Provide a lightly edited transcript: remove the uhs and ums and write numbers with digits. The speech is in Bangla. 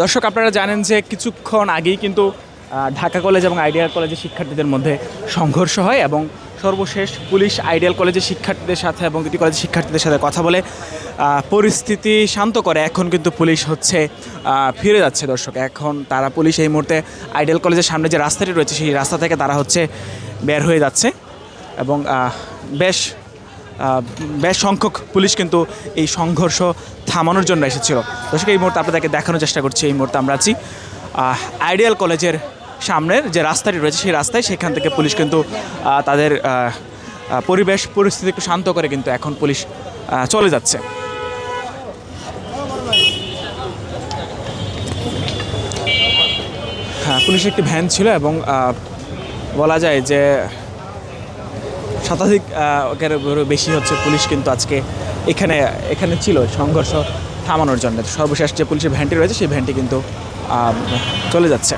দর্শক, আপনারা জানেন যে কিছুক্ষণ আগেই কিন্তু ঢাকা কলেজ এবং আইডিয়াল কলেজের শিক্ষার্থীদের মধ্যে সংঘর্ষ হয় এবং সর্বশেষ পুলিশ আইডিয়াল কলেজের শিক্ষার্থীদের সাথে এবং দুটি কলেজের শিক্ষার্থীদের সাথে কথা বলে পরিস্থিতি শান্ত করে। এখন কিন্তু পুলিশ ফিরে যাচ্ছে। দর্শক, এখন পুলিশ এই মুহূর্তে আইডিয়াল কলেজের সামনে যে রাস্তাটি রয়েছে সেই রাস্তা থেকে তারা বের হয়ে যাচ্ছে এবং বেশ সংখ্যক পুলিশ কিন্তু এই সংঘর্ষ থামানোর জন্য এসেছিল। দর্শক, এই মুহূর্তে আপনাদেরকে দেখানোর চেষ্টা করছি। এই মুহূর্তে আমরা আছি আইডিয়াল কলেজের সামনের যে রাস্তাটি রয়েছে সেই রাস্তায়। সেখান থেকে পুলিশ কিন্তু তাদের পরিস্থিতি একটু শান্ত করে কিন্তু এখন পুলিশ চলে যাচ্ছে। হ্যাঁ, পুলিশের একটি ভ্যান ছিল এবং বলা যায় যে শতাধিক বেশি পুলিশ কিন্তু আজকে এখানে ছিল সংঘর্ষ থামানোর জন্য। সর্বশেষ যে পুলিশের ভ্যানটি রয়েছে সেই ভ্যানটি কিন্তু চলে যাচ্ছে।